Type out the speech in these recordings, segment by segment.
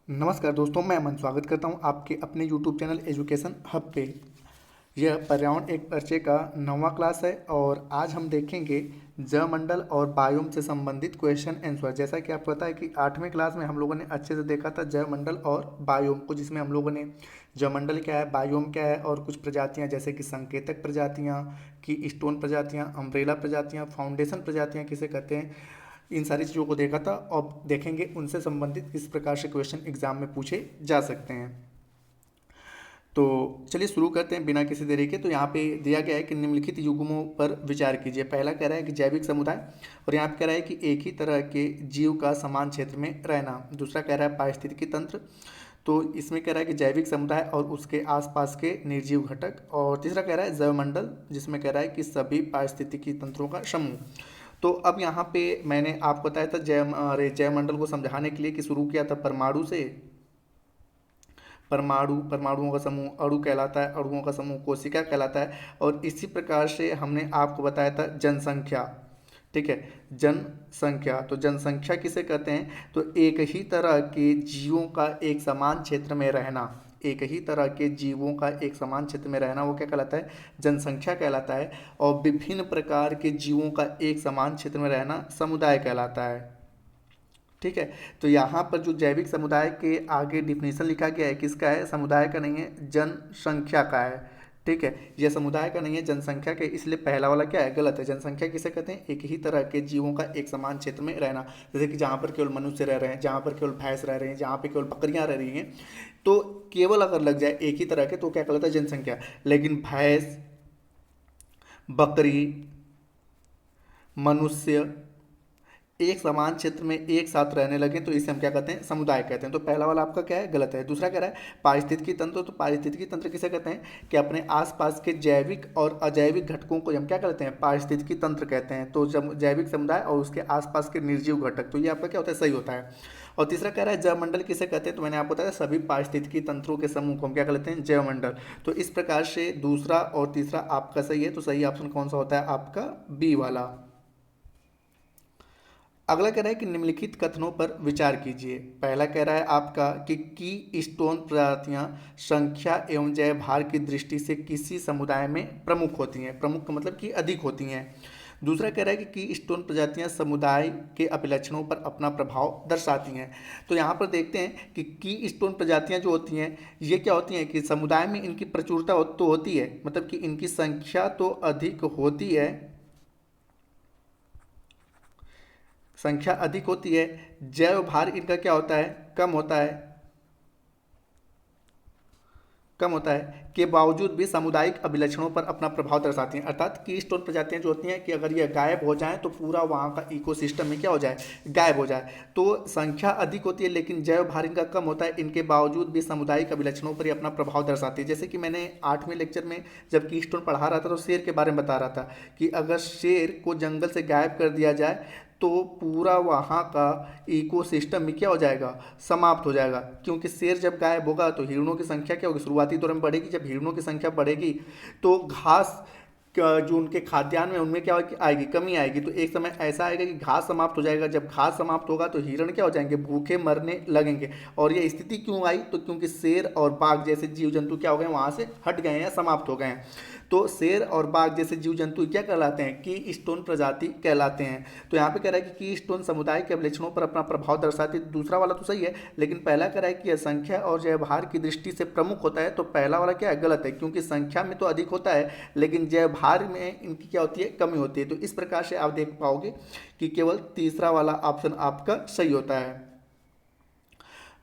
नमस्कार दोस्तों, मैं अमन स्वागत करता हूं आपके अपने YouTube चैनल एजुकेशन हब पे। यह पर्यावरण एक परिचय का 9वां क्लास है और आज हम देखेंगे जलमंडल और बायोम से संबंधित क्वेश्चन आंसर। जैसा कि आपको पता है कि 8वीं क्लास में हम लोगों ने अच्छे से देखा था जलमंडल और बायोम को, जिसमें हम लोगों ने जलमंडल क्या है, बायोम क्या है और कुछ प्रजातियां जैसे कि संकेतक प्रजातियां, की स्टोन प्रजातियां, अम्ब्रेला प्रजातियां, फाउंडेशन प्रजातियां किसे कहते हैं, इन सारी चीज़ों को देखा था। और देखेंगे उनसे संबंधित किस प्रकार से क्वेश्चन एग्जाम में पूछे जा सकते हैं। तो चलिए शुरू करते हैं बिना किसी देरी के। तो यहाँ पे दिया गया है कि निम्नलिखित युग्मों पर विचार कीजिए। पहला कह रहा है कि जैविक समुदाय, और यहाँ पे कह रहा है कि एक ही तरह के जीव का समान क्षेत्र में रहना। दूसरा कह रहा है पारिस्थितिकी तंत्र, तो इसमें कह रहा है कि जैविक समुदाय और उसके आसपास के निर्जीव घटक। और तीसरा कह रहा है जैवमंडल, जिसमें कह रहा है कि सभी पारिस्थितिकी तंत्रों का समूह। तो अब यहाँ पे मैंने आपको बताया था जैवमंडल को समझाने के लिए कि शुरू किया था परमाणु से। परमाणुओं का समूह अणु कहलाता है, अणुओं का समूह कोशिका कहलाता है। और इसी प्रकार से हमने आपको बताया था जनसंख्या। ठीक है, जनसंख्या, तो जनसंख्या किसे कहते हैं, तो एक ही तरह के जीवों का एक समान क्षेत्र में रहना। एक ही तरह के जीवों का एक समान क्षेत्र में रहना वो क्या कहलाता है, जनसंख्या कहलाता है। और विभिन्न प्रकार के जीवों का एक समान क्षेत्र में रहना समुदाय कहलाता है। ठीक है, तो यहाँ पर जो जैविक समुदाय के आगे डिफिनेशन लिखा गया है किसका है, समुदाय का नहीं है, जनसंख्या का है। ठीक है, यह समुदाय का नहीं है, जनसंख्या का, इसलिए पहला वाला क्या है, गलत है। जनसंख्या किसे कहते हैं, एक ही तरह के जीवों का एक समान क्षेत्र में रहना। जैसे कि जहाँ पर केवल मनुष्य रह रहे हैं, जहाँ पर केवल भैंस रह रहे हैं, जहाँ पर केवल बकरियाँ रह रही हैं, तो केवल अगर लग जाए एक ही तरह के तो क्या कहलाता है, जनसंख्या। लेकिन भैंस, बकरी, मनुष्य एक समान क्षेत्र में एक साथ रहने लगे तो इसे हम क्या कहते हैं, समुदाय कहते हैं। तो पहला वाला आपका क्या है, गलत है। दूसरा कह रहा है पारिस्थितिकी तंत्र, तो पारिस्थितिकी तंत्र किसे कहते हैं कि अपने आसपास के जैविक और अजैविक घटकों को हम क्या कहते हैं, पारिस्थितिकी तंत्र कहते हैं। तो जब जैविक समुदाय और उसके आसपास के निर्जीव घटक, तो ये आपका क्या होता है, सही होता है। और तीसरा कह रहा है जैवमंडल किसे कहते हैं, तो मैंने आपको बताया सभी पारिस्थितिकी तंत्रों के समूह को हम क्या कहते हैं, जैवमंडल। तो इस प्रकार से दूसरा और तीसरा आपका सही है। तो सही ऑप्शन कौन सा होता है, आपका बी वाला। अगला कह रहा है कि निम्नलिखित कथनों पर विचार कीजिए। पहला कह रहा है आपका कि की स्टोन प्रजातियां संख्या एवं जय भार की दृष्टि से किसी समुदाय में प्रमुख होती हैं। प्रमुख का मतलब कि अधिक होती हैं। दूसरा कह रहा है कि की स्टोन प्रजातियां समुदाय के अभिलक्षणों पर अपना प्रभाव दर्शाती हैं। तो यहाँ पर देखते हैं कि की स्टोन प्रजातियां जो होती हैं ये क्या होती हैं कि समुदाय में इनकी प्रचुरता तो होती है, मतलब कि इनकी संख्या तो अधिक होती है, संख्या अधिक होती है। जैव भार इनका क्या होता है, कम होता है, कम होता है के बावजूद भी सामुदायिक अभिलक्षणों पर अपना प्रभाव दर्शाती हैं। अर्थात की स्टोन प्रजातियां जो होती हैं कि अगर ये गायब हो जाएं तो पूरा वहाँ का इकोसिस्टम में क्या हो जाए, गायब हो जाए। तो संख्या अधिक होती है लेकिन जैव भार इनका कम होता है, इनके बावजूद भी सामुदायिक अभिलक्षणों पर ये अपना प्रभाव दर्शाती है। जैसे कि मैंने 8वें लेक्चर में जब की स्टोन पढ़ा रहा था तो शेर के बारे में बता रहा था कि अगर शेर को जंगल से गायब कर दिया जाए तो पूरा वहाँ का इकोसिस्टम में क्या हो जाएगा, समाप्त हो जाएगा। क्योंकि शेर जब गायब होगा तो हिरणों की संख्या क्या होगी, शुरुआती दौर में बढ़ेगी। जब हिरणों की संख्या बढ़ेगी तो घास जो उनके खाद्यान्न में उनमें क्या आएगी, कमी आएगी। तो एक समय ऐसा आएगा कि घास समाप्त हो जाएगा। जब घास समाप्त होगा तो हिरण क्या हो जाएंगे, भूखे मरने लगेंगे। और ये स्थिति क्यों आई, तो क्योंकि शेर और बाघ जैसे जीव जंतु क्या हो गए, वहाँ से हट गए हैं, समाप्त हो गए हैं। तो शेर और बाघ जैसे जीव जंतु क्या कहलाते हैं, की स्टोन प्रजाति कहलाते हैं। तो यहाँ पे कह रहा है कि की स्टोन समुदाय के अभिलक्षणों पर अपना प्रभाव दर्शाती है। दूसरा वाला तो सही है, लेकिन पहला कह रहा है कि यह संख्या और व्यवहार की दृष्टि से प्रमुख होता है। तो पहला वाला क्या है, गलत है, क्योंकि संख्या में तो अधिक होता है लेकिन व्यवहार में इनकी क्या होती है, कमी होती है। तो इस प्रकार से आप देख पाओगे कि केवल तीसरा वाला ऑप्शन आपका सही होता है।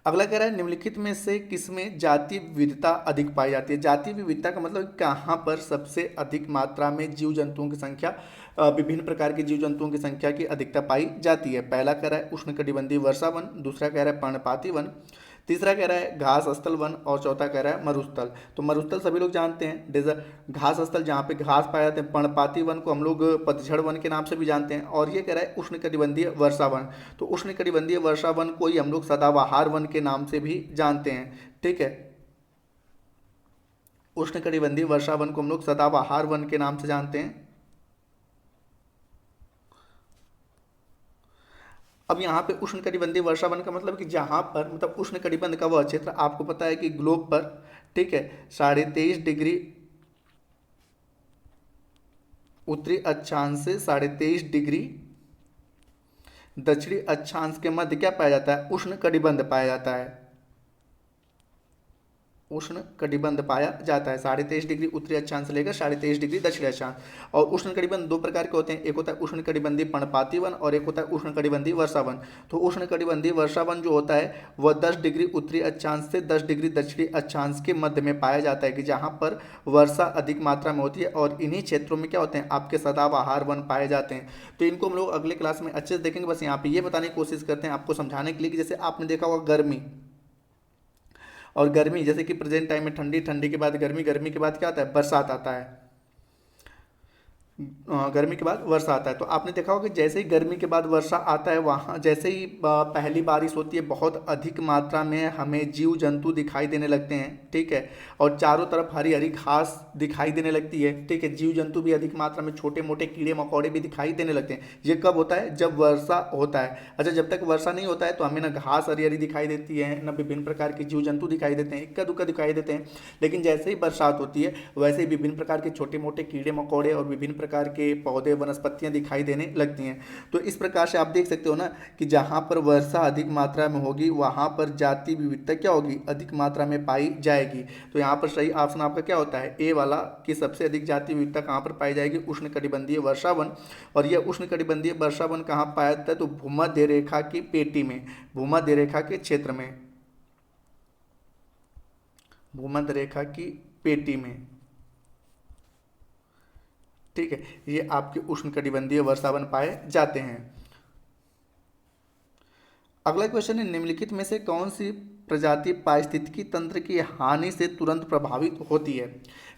अगला कह रहा है निम्नलिखित में से किसमें जाति विविधता अधिक पाई जाती है। जाति विविधता का मतलब कहाँ पर सबसे अधिक मात्रा में जीव जंतुओं की संख्या, विभिन्न प्रकार के जीव जंतुओं की संख्या की अधिकता पाई जाती है। पहला कह रहा है उष्णकटिबंधीय वर्षा वन, दूसरा कह रहा है पर्णपाती वन, तीसरा कह रहा है घास स्थल वन और चौथा कह रहा है मरुस्थल। तो मरुस्थल सभी लोग जानते हैं, डेजर्ट घास स्थल जहाँ पे घास पाए जाते हैं। पर्णपाती वन को हम लोग पतझड़ वन के नाम से भी जानते हैं। और ये कह रहा है उष्णकटिबंधीय वर्षा वन, तो उष्णकटिबंधीय वर्षा वन को ही हम लोग सदाबहार वन के नाम से भी जानते हैं। ठीक है, उष्णकटिबंधीय वर्षा वन को हम लोग सदाबहार वन के नाम से जानते हैं। अब यहाँ पे उष्णकटिबंधीय वर्षावन का मतलब कि जहाँ पर मतलब उष्णकटिबंध का वह क्षेत्र, आपको पता है कि ग्लोब पर, ठीक है, 23.5 डिग्री उत्तरी अक्षांश से 23.5 डिग्री दक्षिणी अक्षांश के मध्य क्या पाया जाता है, उष्णकटिबंध पाया जाता है। उष्ण कटिबंध पाया जाता है 23.5 डिग्री उत्तरी अक्षांश से लेकर 23.5 डिग्री दक्षिणी अक्षांश। और उष्ण कटिबंध दो प्रकार के होते हैं, एक होता है उष्ण कटिबंधीय पर्णपाती वन और एक होता है उष्ण कटिबंधीय वर्षावन। तो उष्ण कटिबंधीय वर्षावन जो होता है वह 10 डिग्री उत्तरी अक्षांश से 10 डिग्री दक्षिणी अक्षांश के मध्य में पाया जाता है, कि जहाँ पर वर्षा अधिक मात्रा में होती है, और इन्हीं क्षेत्रों में क्या होते हैं, आपके सदाबहार वन पाए जाते हैं। तो इनको हम लोग अगले क्लास में अच्छे से देखेंगे। बस यहाँ पे ये बताने की कोशिश करते हैं आपको समझाने के लिए कि जैसे आपने देखा होगा गर्मी और गर्मी, जैसे कि प्रेजेंट टाइम में ठंडी, ठंडी के बाद गर्मी, गर्मी के बाद क्या आता है, बरसात आता है, गर्मी के बाद वर्षा आता है। तो आपने देखा होगा कि जैसे ही गर्मी के बाद वर्षा आता है, वहाँ जैसे ही पहली बारिश होती है, बहुत अधिक मात्रा में हमें जीव जंतु दिखाई देने लगते हैं, ठीक है, और चारों तरफ हरी हरी घास दिखाई देने लगती है, ठीक है, जीव जंतु भी अधिक मात्रा में, छोटे मोटे कीड़े मकोड़े भी दिखाई देने लगते हैं। ये कब होता है, जब वर्षा होता है। अच्छा, जब तक वर्षा नहीं होता है तो हमें ना घास हरी हरी दिखाई देती है, ना विभिन्न प्रकार के जीव जंतु दिखाई देते हैं, इक्का दुक्का दिखाई देते हैं। लेकिन जैसे ही बरसात होती है वैसे ही विभिन्न प्रकार के छोटे मोटे कीड़े मकोड़े और विभिन्न प्रकार के पौधे वनस्पतियां दिखाई देने लगती हैं। तो इस प्रकार से आप देख सकते हो ना कि जहां पर वर्षा अधिक मात्रा में होगी वहां पर जाति विविधता क्या होगी, अधिक मात्रा में पाई जाएगी। तो यहाँ पर सही ऑप्शन आपका क्या होता है, ए वाला, कि सबसे अधिक जाति विविधता कहाँ पर पाई जाएगी, उष्णकटिबंधीय वर्षावन। और यह उष्णकटिबंधीय वर्षावन कहाँ पाया जाता है, तो भूमध्य रेखा की पेटी में, भूमध्य रेखा के क्षेत्र में, भूमध्य रेखा की पेटी में, ठीक है, ये आपके उष्णकटिबंधीय वर्षावन पाए जाते हैं। अगला क्वेश्चन है, निम्नलिखित में से कौन सी प्रजाति पारिस्थितिकी तंत्र की हानि से तुरंत प्रभावित होती है।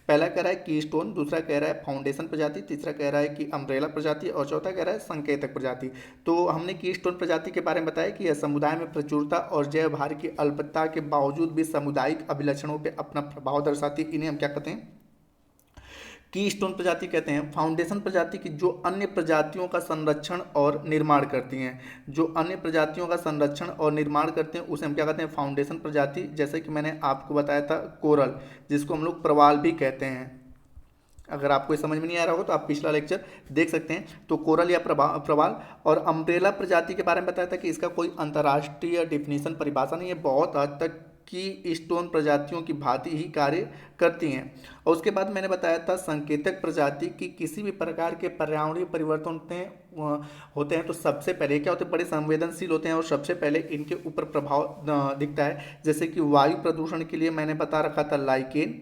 पहला कह रहा है कीस्टोन, दूसरा कह रहा है फाउंडेशन प्रजाति, तीसरा कह रहा है कि अम्ब्रेला प्रजाति, और चौथा कह रहा है संकेतक प्रजाति। तो हमने कीस्टोन प्रजाति के बारे में बताया कि यह समुदाय में प्रचुरता और जैव भार की अल्पता के बावजूद भी सामुदायिक अभिलक्षणों पर अपना प्रभाव दर्शाती है। इन्हें हम क्या कहते हैं, कीस्टोन प्रजाति कहते हैं। फाउंडेशन प्रजाति की जो अन्य प्रजातियों का संरक्षण और निर्माण करती हैं, जो अन्य प्रजातियों का संरक्षण और निर्माण करते हैं उसे हम क्या कहते हैं, फाउंडेशन प्रजाति। जैसे कि मैंने आपको बताया था कोरल, जिसको हम लोग प्रवाल भी कहते हैं। अगर आपको समझ में नहीं आ रहा हो तो आप पिछला लेक्चर देख सकते हैं। तो कोरल या प्रवाल। और अम्ब्रेला प्रजाति के बारे में बताया था कि इसका कोई अंतर्राष्ट्रीय डिफिनीशन परिभाषा नहीं है, बहुत हद तक की स्टोन प्रजातियों की भांति ही कार्य करती हैं। और उसके बाद मैंने बताया था संकेतक प्रजाति की किसी भी प्रकार के पर्यावरणीय परिवर्तन होते हैं तो सबसे पहले क्या होते हैं, बड़े संवेदनशील होते हैं और सबसे पहले इनके ऊपर प्रभाव दिखता है। जैसे कि वायु प्रदूषण के लिए मैंने बता रखा था लाइकेन।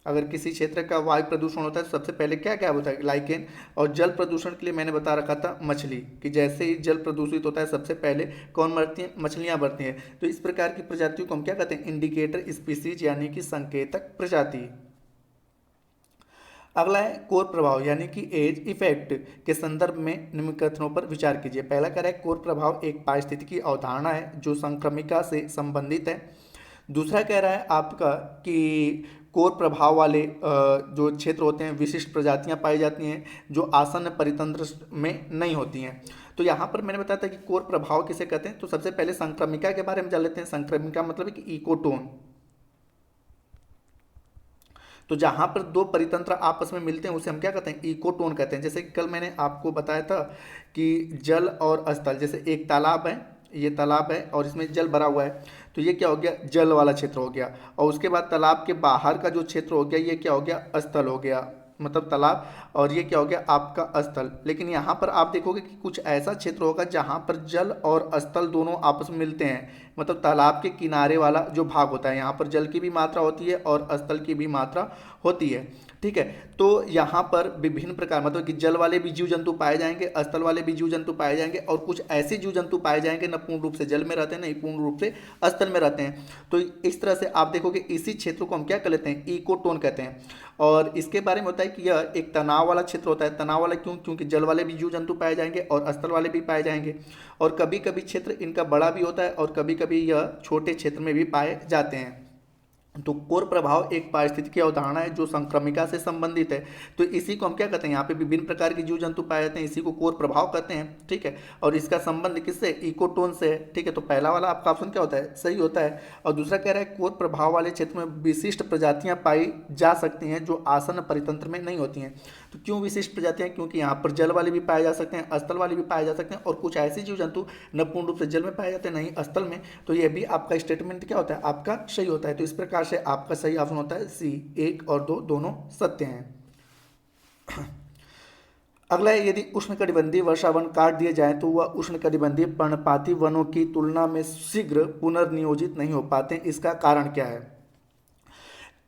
अगर किसी क्षेत्र का वायु प्रदूषण होता है तो सबसे पहले क्या क्या होता है, लाइकेन। और जल प्रदूषण के लिए मैंने बता रखा था मछली, कि जैसे ही जल प्रदूषित होता है सबसे पहले कौन मरती है, मछलियां मरती हैं। तो इस प्रकार की प्रजातियों को हम क्या कहते हैं, इंडिकेटर स्पीसीज यानी कि संकेतक प्रजाति। अगला है कोर प्रभाव यानी कि एज इफेक्ट के संदर्भ में निम्न कथनों पर विचार कीजिए। पहला कह रहा है कोर प्रभाव एक पारिस्थितिकी अवधारणा है जो संक्रमिका से संबंधित है। दूसरा कह रहा है आपका कि कोर प्रभाव वाले जो क्षेत्र होते हैं विशिष्ट प्रजातियां पाई जाती हैं जो आसन्न परितंत्र में नहीं होती हैं। तो यहाँ पर मैंने बताया था कि कोर प्रभाव किसे कहते हैं। तो सबसे पहले संक्रमिका के बारे में जान लेते हैं। संक्रमिका मतलब है कि इकोटोन। तो जहाँ पर दो परितंत्र आपस में मिलते हैं उसे हम क्या कहते हैं, इकोटोन कहते हैं। जैसे कि कल मैंने आपको बताया था कि जल और स्थल, जैसे एक तालाब है, ये तालाब है और इसमें जल भरा हुआ है, तो ये क्या हो गया, जल वाला क्षेत्र हो गया। और उसके बाद तालाब के बाहर का जो क्षेत्र हो गया ये क्या हो गया, स्थल हो गया, मतलब तालाब। और ये क्या हो गया, आपका स्थल। लेकिन यहाँ पर आप देखोगे कि कुछ ऐसा क्षेत्र होगा जहाँ पर जल और स्थल दोनों आपस में मिलते हैं, मतलब तालाब के किनारे वाला जो भाग होता है यहाँ पर जल की भी मात्रा होती है और स्थल की भी मात्रा होती है, ठीक है। तो यहाँ पर विभिन्न प्रकार, मतलब कि जल वाले भी जीव जंतु पाए जाएंगे, स्थल वाले भी जीव जंतु पाए जाएंगे, और कुछ ऐसे जीव जंतु पाए जाएंगे न पूर्ण रूप से जल में रहते हैं न पूर्ण रूप से स्थल में रहते हैं। तो इस तरह से आप देखोगे इसी क्षेत्र को हम क्या कर लेते हैं, इकोटोन कहते हैं। और इसके बारे में होता है कि यह एक तनाव वाला क्षेत्र होता है। तनाव वाला क्यों, क्योंकि जल वाले भी जीव जंतु पाए जाएंगे और स्थल वाले भी पाए जाएंगे। और कभी कभी क्षेत्र इनका बड़ा भी होता है और कभी कभी यह छोटे क्षेत्र में भी पाए जाते हैं। तो कोर प्रभाव एक पारिस्थितिकी अवधारणा है जो संक्रमिका से संबंधित है। तो इसी को हम क्या कहते हैं, यहाँ पे विभिन्न प्रकार के जीव जंतु पाए जाते हैं, इसी को कोर प्रभाव कहते हैं। ठीक है, और इसका संबंध किससे, इकोटोन से है। ठीक है, तो पहला वाला आपका ऑप्शन क्या होता है, सही होता है। और दूसरा कह रहा है कोर प्रभाव वाले क्षेत्र में विशिष्ट प्रजातियां पाई जा सकती हैं जो आसन परितंत्र में नहीं होती हैं। तो क्यों विशिष्ट प्रजातियां, क्योंकि यहाँ पर जल वाले भी पाए जा सकते हैं, स्थल वाले भी पाए जा सकते हैं, और कुछ ऐसे जीव जंतु न पूर्ण रूप से जल में पाए जाते हैं नहीं स्थल में। तो यह भी आपका स्टेटमेंट क्या होता है, आपका सही होता है। तो इस प्रकार से आपका सही ऑप्शन होता है सी, 1 और 2 दोनों सत्य हैं। अगला है, यदि उष्णकटिबंधीय वर्षा वन काट दिए जाए तो वह उष्णकटिबंधीय पर्णपाती वनों की तुलना में शीघ्र पुनर्नियोजित नहीं हो पाते, इसका कारण क्या है।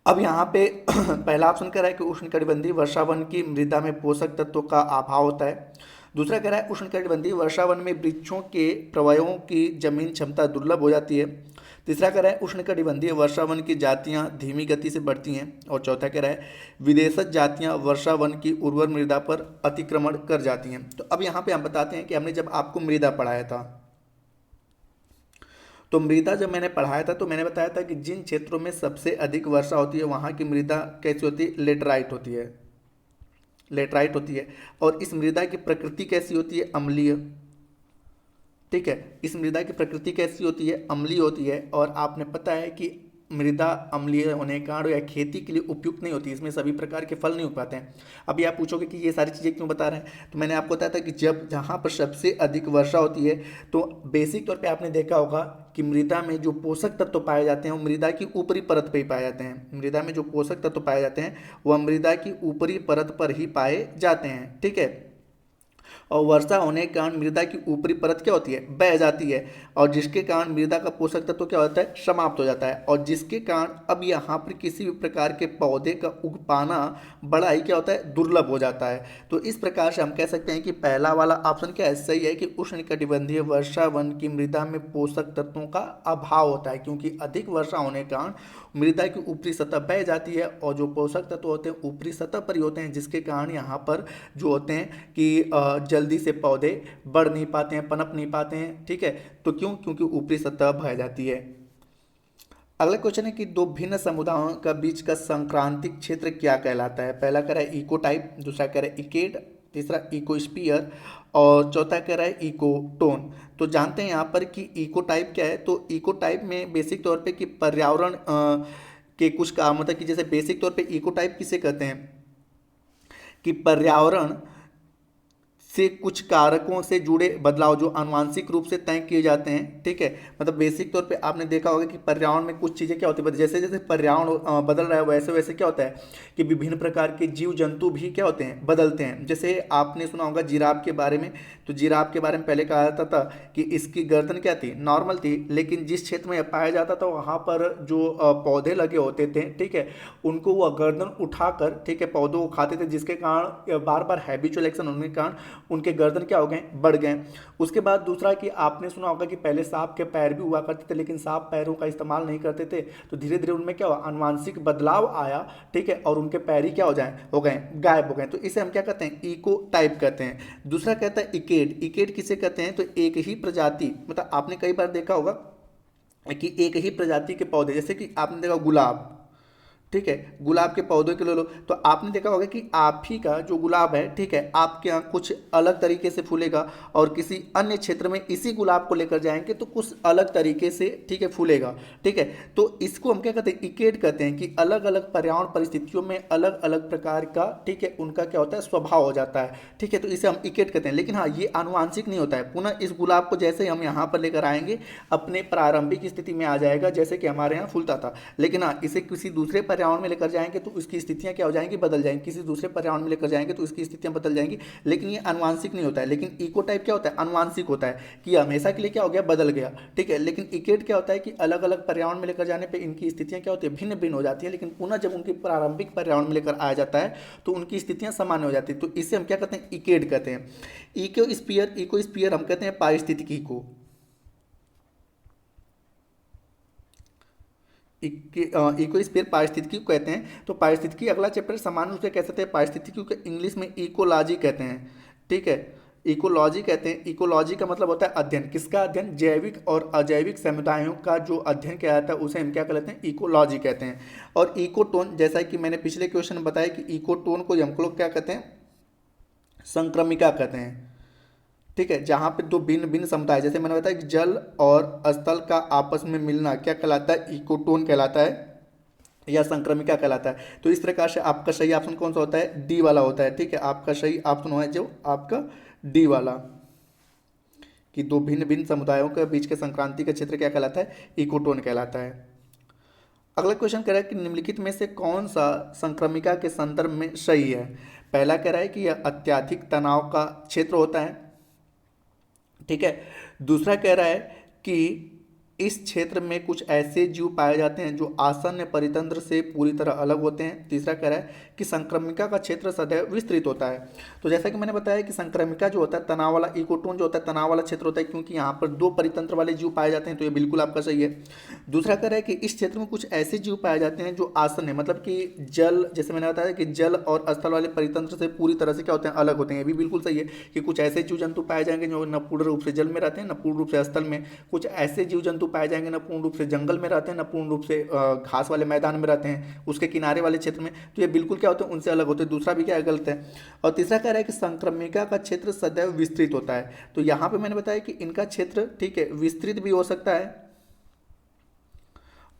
अब यहाँ पे पहला ऑप्शन कह रहा है कि उष्णकटिबंधीय वर्षा वन की मृदा में पोषक तत्वों का अभाव होता है। दूसरा कह रहा है उष्णकटिबंधीय वर्षा वन में वृक्षों के प्रवाहों की जमीन क्षमता दुर्लभ हो जाती है। तीसरा कह रहा है उष्णकटिबंधीय वर्षा वन की जातियां धीमी गति से बढ़ती हैं। और चौथा कह रहा है विदेशज जातियां वर्षा वन की उर्वर मृदा पर अतिक्रमण कर जाती हैं। तो अब यहाँ पे हम बताते हैं कि हमने जब आपको मृदा पढ़ाया था, तो मृदा जब मैंने पढ़ाया था तो मैंने बताया था कि जिन क्षेत्रों में सबसे अधिक वर्षा होती है वहाँ की मृदा कैसी होती है, लेटराइट होती है, लेटराइट होती है। और इस मृदा की प्रकृति कैसी होती है, अम्लीय। ठीक है, इस मृदा की प्रकृति कैसी होती है, अम्लीय होती है। और आपने पता है कि मृदा अम्लीय होने के कारण या खेती के लिए उपयुक्त नहीं होती, इसमें सभी प्रकार के फल नहीं हो पाते हैं। अभी आप पूछोगे कि ये सारी चीज़ें क्यों बता रहे हैं, तो मैंने आपको बताया था कि जब जहाँ पर सबसे अधिक वर्षा होती है तो बेसिक तौर पे आपने देखा होगा कि मृदा में जो पोषक तत्व पाए जाते हैं वो मृदा की ऊपरी परत पर ही पाए जाते हैं। मृदा में जो पोषक तत्व पाए जाते हैं वह मृदा की ऊपरी परत पर ही पाए जाते हैं। ठीक है, और वर्षा होने के कारण मृदा की ऊपरी परत क्या होती है, बह जाती है, और जिसके कारण मृदा का पोषक तत्व क्या होता है, समाप्त हो जाता है। और जिसके कारण अब यहाँ पर किसी भी प्रकार के पौधे का उग पाना बड़ा ही क्या होता है, दुर्लभ हो जाता है। तो इस प्रकार से हम कह सकते हैं कि पहला वाला ऑप्शन क्या है, सही है कि उष्णकटिबंधीय वर्षा वन की मृदा में पोषक तत्वों का अभाव होता है, क्योंकि अधिक वर्षा होने के कारण मृदा की ऊपरी सतह बह जाती है और जो पोषक तत्व होते हैं ऊपरी सतह पर ही होते हैं, जिसके कारण यहाँ पर जो होते हैं कि जल्दी से पौधे बढ़ नहीं पाते हैं, पनप नहीं पाते हैं। ठीक है, तो क्यों, क्योंकि ऊपरी सतह बह जाती है। अगला क्वेश्चन है कि दो भिन्न समुदायों का बीच का संक्रांतिक क्षेत्र क्या कहलाता है। पहला कह रहा है इको टाइप, दूसरा कह रहा है इकेड, तीसरा इकोस्फीयर, और चौथा कह रहा है इकोटोन। तो जानते हैं यहाँ पर कि इको टाइप क्या है। तो इको टाइप में बेसिक तौर पे कि पर्यावरण के कुछ काम होता है, कि जैसे बेसिक तौर पे इको टाइप किसे कहते हैं, कि पर्यावरण से कुछ कारकों से जुड़े बदलाव जो आनुवांशिक रूप से तय किए जाते हैं। ठीक है, मतलब बेसिक तौर पे आपने देखा होगा कि पर्यावरण में कुछ चीज़ें क्या होती है, जैसे जैसे पर्यावरण बदल रहा है वैसे वैसे क्या होता है कि विभिन्न प्रकार के जीव जंतु भी क्या होते हैं, बदलते हैं। जैसे आपने सुना होगा जिराफ के बारे में, तो जिराफ के बारे में पहले कहा जाता था कि इसकी गर्दन क्या थी, नॉर्मल थी, लेकिन जिस क्षेत्र में पाया जाता था वहाँ पर जो पौधे लगे होते थे, ठीक है, उनको वह गर्दन उठाकर, ठीक है, पौधों को खाते थे, जिसके कारण बार बार हैबिचुअल एक्शन होने के कारण उनके गर्दन क्या हो गए, बढ़ गए। उसके बाद दूसरा कि आपने सुना होगा कि पहले सांप के पैर भी हुआ करते थे, लेकिन सांप पैरों का इस्तेमाल नहीं करते थे, तो धीरे धीरे उनमें क्या हुआ, आनुवांशिक बदलाव आया। ठीक है, और उनके पैर ही क्या हो गए, गायब हो गए। तो इसे हम क्या कहते हैं, इको टाइप कहते हैं। दूसरा कहता है इकेड। इकेड किसे कहते हैं, तो एक ही प्रजाति, मतलब आपने कई बार देखा होगा कि एक ही प्रजाति के पौधे, जैसे कि आपने देखा गुलाब, ठीक है, गुलाब के पौधों के ले लो, तो आपने देखा होगा कि आप ही का जो गुलाब है, ठीक है, आपके यहाँ कुछ अलग तरीके से फूलेगा, और किसी अन्य क्षेत्र में इसी गुलाब को लेकर जाएंगे तो कुछ अलग तरीके से, ठीक है, फूलेगा। ठीक है, तो इसको हम क्या कहते हैं, इकेड कहते हैं, कि अलग अलग पर्यावरण परिस्थितियों में अलग अलग प्रकार का, ठीक है, उनका क्या होता है, स्वभाव हो जाता है। ठीक है, तो इसे हम इकेड कहते हैं। लेकिन हाँ, ये आनुवांशिक नहीं होता है। पुनः इस गुलाब को जैसे हम यहाँ पर लेकर आएंगे अपने प्रारंभिक स्थिति में आ जाएगा, जैसे कि हमारे यहाँ फूलता था। लेकिन हाँ, इसे किसी दूसरे पर्यावरण में लेकर जाएंगे तो उसकी स्थितियां क्या हो जाएंगी, बदल जाएंगी। किसी दूसरे पर्यावरण में लेकर जाएंगे तो उसकी स्थितियां बदल जाएंगी। लेकिन ये आनुवांशिक नहीं होता है। लेकिन इको टाइप क्या होता है, आनुवांशिक होता है, कि हमेशा के लिए क्या हो गया, बदल गया। ठीक है, लेकिन इकेड क्या होता है कि अलग अलग पर्यावरण में लेकर जाने पर इनकी स्थितियां क्या होती है, भिन्न भिन्न हो जाती है। लेकिन पुनः जब उनकी प्रारंभिक पर्यावरण में लेकर आया जाता है तो उनकी स्थितियां सामान्य हो जाती है। तो इसे हम क्या कहते हैं, इकेड कहते हैं। इकोस्फीयर, इकोस्फीयर हम कहते हैं पारिस्थितिकी को। इकोस्फीयर पारिस्थितिकी को कहते हैं। तो पारिस्थितिकी अगला चैप्टर सामान्य रूप से कह सकते हैं पारिस्थितिकी को इंग्लिश में इकोलॉजी कहते हैं। ठीक है, इकोलॉजी कहते हैं, इकोलॉजी का मतलब होता है अध्ययन। किसका अध्ययन? जैविक और अजैविक समुदायों का जो अध्ययन किया जाता है उसे हम क्या कहते हैं? इकोलॉजी कहते हैं। और इकोटोन, जैसा कि मैंने पिछले क्वेश्चन में बताया कि इकोटोन को हम लोग क्या कहते हैं? संक्रमिका कहते हैं। ठीक है, जहाँ पे दो भिन्न भिन्न समुदाय, जैसे मैंने बताया कि जल और स्थल का आपस में मिलना क्या कहलाता है? इकोटोन कहलाता है या संक्रमिका कहलाता है। तो इस प्रकार से आपका सही ऑप्शन कौन सा होता है? डी वाला होता है। ठीक है, आपका सही ऑप्शन है जो आपका डी वाला, कि दो भिन्न भिन्न समुदायों के बीच के संक्रांति का क्षेत्र क्या कहलाता है? इकोटोन कहलाता है। अगला क्वेश्चन कह रहा है कि निम्नलिखित में से कौन सा संक्रमिका के संदर्भ में सही है? पहला कह रहा है कि यह अत्यधिक तनाव का क्षेत्र होता है। ठीक है, दूसरा कह रहा है कि इस क्षेत्र में कुछ ऐसे जीव पाए जाते हैं जो आसन्न परितंत्र से पूरी तरह अलग होते हैं। तीसरा कह रहा है कि संक्रमिका का क्षेत्र सदैव विस्तृत होता है। तो जैसा कि मैंने बताया कि संक्रमिका जो होता है तनाव वाला, इकोटोन जो होता है तनाव वाला क्षेत्र होता है, क्योंकि यहाँ पर दो परितंत्र वाले जीव पाए जाते हैं, तो ये बिल्कुल आपका सही है। दूसरा कह रहा है कि इस क्षेत्र में कुछ ऐसे जीव पाए जाते हैं जो आसन्न है, मतलब कि जल, जैसे मैंने बताया कि जल और स्थल वाले परितंत्र से पूरी तरह से क्या होते हैं? अलग होते हैं। ये भी बिल्कुल सही है कि कुछ ऐसे जीव जंतु पाए जाएंगे जो न पूर्ण रूप से जल में रहते हैं न पूर्ण रूप से स्थल में, कुछ ऐसे जीव जंतु पाए जाएंगे न पूर्ण रूप से जंगल में रहते हैं न पूर्ण रूप से घास वाले मैदान में रहते हैं, उसके किनारे वाले क्षेत्र में, तो ये बिल्कुल क्या होते हैं? उनसे अलग होते हैं। दूसरा भी क्या है? गलत है। और तीसरा कह रहा है कि संक्रमिका का क्षेत्र सदैव विस्तृत होता है। तो यहाँ पे मैंने बताया कि इनका क्षेत्र, ठीक है, विस्तृत भी हो सकता है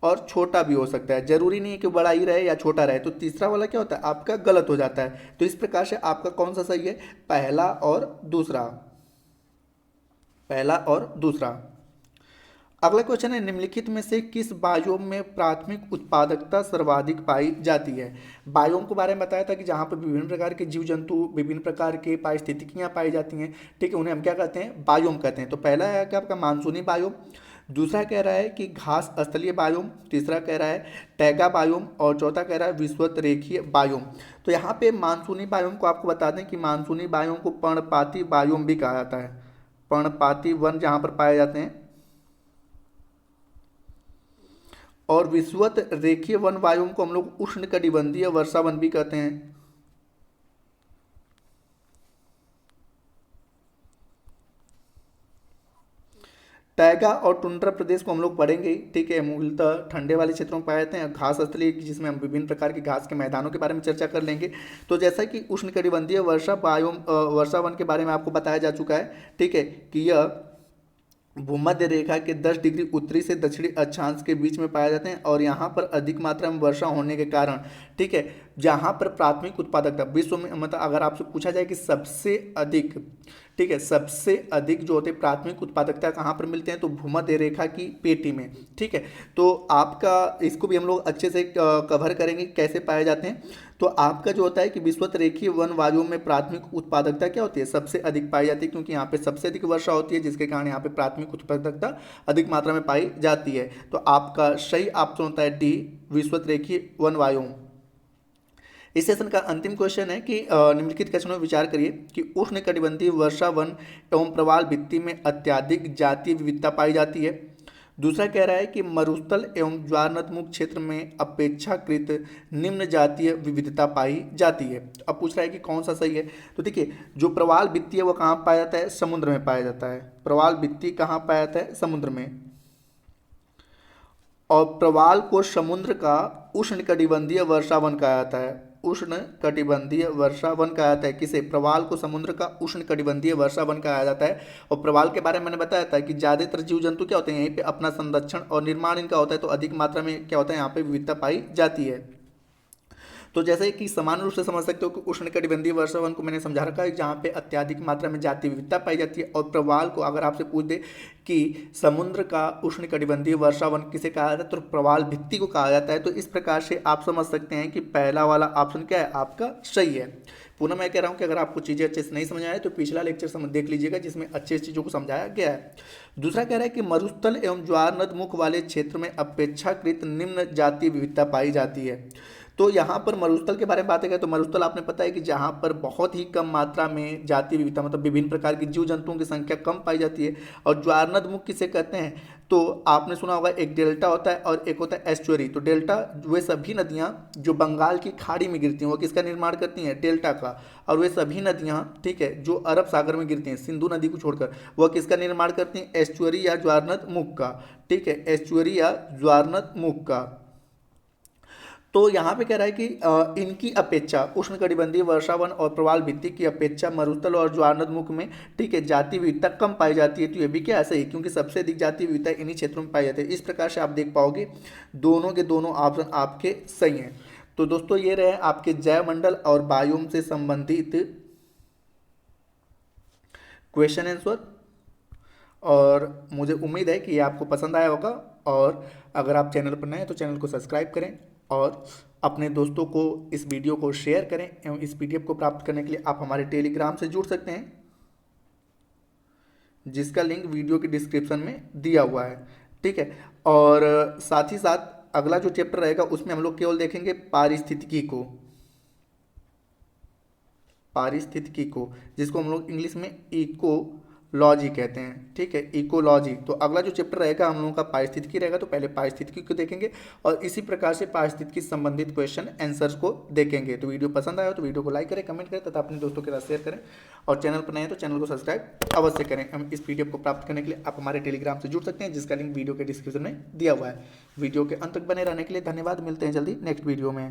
और छोटा भी हो सकता है, जरूरी नहीं है कि बड़ा ही रहे या छोटा रहे। तो तीसरा वाला क्या होता है? आपका गलत हो जाता है। तो इस प्रकार से आपका कौन सा सही है? पहला और दूसरा, पहला और दूसरा। अगला क्वेश्चन है, निम्नलिखित में से किस बायोम में प्राथमिक उत्पादकता सर्वाधिक पाई जाती है? बायोम के बारे में बताया था कि जहाँ पर विभिन्न प्रकार के जीव जंतु, विभिन्न प्रकार के पारिस्थितिकियाँ पाई जाती हैं। ठीक है, उन्हें हम क्या कहते हैं? बायोम कहते हैं। तो पहला है क्या आपका? मानसूनी बायोम। दूसरा कह रहा है कि घास स्थलीय बायोम। तीसरा कह रहा है टैगा बायोम। और चौथा कह रहा है विषुवत रेखीय बायोम। तो यहाँ पे मानसूनी बायोम को आपको बता दें कि मानसूनी बायोम को पर्णपाती बायोम भी कहा जाता है। पर्णपाती वन जहाँ पर पाए जाते हैं। और विषुवत रेखीय वन बायोम को हम लोग उष्णकटिबंधीय वर्षा वन भी कहते हैं। टैगा और टुंड्रा प्रदेश को हम लोग पढ़ेंगे। ठीक है, मूलतः ठंडे वाले क्षेत्रों में पाए जाते हैं। घास स्थलीय, जिसमें हम विभिन्न प्रकार की घास के मैदानों के बारे में चर्चा कर लेंगे। तो जैसा कि उष्णकटिबंधीय वर्षा बायोम, वर्षा वन के बारे में आपको बताया जा चुका है। ठीक है, कि यह भूमध्य रेखा के 10 डिग्री उत्तरी से दक्षिणी अक्षांश के बीच में पाए जाते हैं। और यहाँ पर अधिक मात्रा में वर्षा होने के कारण, ठीक है, जहाँ पर प्राथमिक उत्पादकता विश्व में, मतलब अगर आपसे पूछा जाए कि सबसे अधिक, ठीक है, सबसे अधिक जो होते प्राथमिक उत्पादकता कहाँ पर मिलते हैं, तो भूमध्य रेखा की पेटी में। ठीक है, तो आपका इसको भी हम लोग अच्छे से कवर करेंगे कैसे पाए जाते हैं। तो आपका जो होता है कि विषुवत रेखीय वन वायुओं में प्राथमिक उत्पादकता क्या होती है? सबसे अधिक पाई जाती है, क्योंकि यहाँ पे सबसे अधिक वर्षा होती है, जिसके कारण यहाँ पे प्राथमिक उत्पादकता अधिक मात्रा में पाई जाती है। तो आपका सही ऑप्शन होता है डी, विषुवत रेखीय वन वायुओं। इस सेशन का अंतिम क्वेश्चन है कि निम्नलिखित क्वेश्चन में विचार करिए कि उष्णकटिबंधीय वर्षा वन एवं प्रवाल भित्ति में अत्यधिक जातीय विविधता पाई जाती है। दूसरा कह रहा है कि मरुस्थल एवं ज्वारनदमुख क्षेत्र में अपेक्षाकृत निम्न जातीय विविधता पाई जाती है। अब पूछ रहा है कि कौन सा सही है। तो देखिए, जो प्रवाल भित्ति है वो कहाँ पाया जाता है? समुद्र में पाया जाता है। प्रवाल भित्ति कहाँ पाया जाता है? समुद्र में। और प्रवाल को समुद्र का उष्णकटिबंधीय वर्षा वन कहा जाता है। उष्णकटिबंधीय वर्षा वन कहा जाता है किसे? प्रवाल को समुद्र का उष्णकटिबंधीय वर्षा वन कहा जाता है। और प्रवाल के बारे में मैंने बताया था कि ज्यादातर जीव जंतु क्या होते हैं, यहीं पे अपना संरक्षण और निर्माण इनका होता है, तो अधिक मात्रा में क्या होता है, यहाँ पे विविधता पाई जाती है। तो जैसे कि समान रूप से समझ सकते हो कि उष्णकटिबंधीय वर्षा वन को मैंने समझा रखा है, जहाँ पे अत्यधिक मात्रा में जातीय विविधता पाई जाती है। और प्रवाल को अगर आपसे पूछ दे कि समुद्र का उष्णकटिबंधीय वर्षा वन किसे कहा जाता है, तो प्रवाल भित्ति को कहा जाता है। तो इस प्रकार से आप समझ सकते हैं कि पहला वाला ऑप्शन क्या है, आपका सही है। पुनः मैं कह रहा हूँ कि अगर आपको चीज़ें अच्छे से नहीं समझ आए तो पिछला लेक्चर देख लीजिएगा, जिसमें अच्छे चीज़ों को समझाया गया है। दूसरा कह रहा है कि मरुस्थल एवं ज्वार नदमुख वाले क्षेत्र में अपेक्षाकृत निम्न जातीय विविधता पाई जाती है। तो यहाँ पर मरुस्थल के बारे में बात करें तो मरुस्थल आपने पता है कि जहाँ पर बहुत ही कम मात्रा में जातीय विविधता मतलब विभिन्न प्रकार की जीव जंतुओं की संख्या कम पाई जाती है। और ज्वारनदमुख किसे कहते हैं, तो आपने सुना होगा एक डेल्टा होता है और एक होता है एस्चुअरी। तो डेल्टा वे सभी नदियाँ जो बंगाल की खाड़ी में गिरती हैं वो किसका निर्माण करती हैं, डेल्टा का। और वे सभी नदियाँ, ठीक है, जो अरब सागर में गिरती हैं सिंधु नदी को छोड़कर, वह किसका निर्माण करती हैं, एस्चुअरी या ज्वारनदमुख का। ठीक है, एस्चुअरी या ज्वारनदमुख का। तो यहाँ पे कह रहा है कि इनकी अपेक्षा उष्णकटिबंधीय वर्षावन और प्रवाल भित्ति की अपेक्षा मरुस्थल और ज्वारनदमुख में, ठीक है, जातीय विविधता कम पाई जाती है। तो ये भी क्या ऐसे ही, क्योंकि सबसे अधिक जातीय विविधता इन्हीं क्षेत्रों में पाई जाती है। इस प्रकार से आप देख पाओगे दोनों के दोनों ऑप्शन आपके सही हैं। तो दोस्तों ये रहे आपके जैवमंडल और बायोम से संबंधित क्वेश्चन आंसर, और मुझे उम्मीद है कि ये आपको पसंद आया होगा। और अगर आप चैनल पर नए हैं तो चैनल को सब्सक्राइब करें और अपने दोस्तों को इस वीडियो को शेयर करें। एवं इस पीडीएफ को प्राप्त करने के लिए आप हमारे टेलीग्राम से जुड़ सकते हैं, जिसका लिंक वीडियो की डिस्क्रिप्शन में दिया हुआ है। ठीक है, और साथ ही साथ अगला जो चैप्टर रहेगा उसमें हम लोग केवल देखेंगे पारिस्थितिकी को, जिसको हम लोग इंग्लिश में इकोलॉजी कहते हैं। ठीक है, इकोलॉजी। तो अगला जो चैप्टर रहेगा हम लोगों का पारिस्थितिकी रहेगा। तो पहले पारिस्थितिकी को देखेंगे और इसी प्रकार से पारिस्थितिकी संबंधित क्वेश्चन आंसर्स को देखेंगे। तो वीडियो पसंद आया तो वीडियो को लाइक करें, कमेंट करें तथा अपने दोस्तों के साथ शेयर करें। और चैनल पर नए हैं तो चैनल को सब्सक्राइब अवश्य करें। हम इस पीडीएफ को प्राप्त करने के लिए आप हमारे टेलीग्राम से जुड़ सकते हैं, जिसका लिंक वीडियो के डिस्क्रिप्शन में दिया हुआ है। वीडियो के अंत तक बने रहने के लिए धन्यवाद। मिलते हैं जल्दी नेक्स्ट वीडियो में।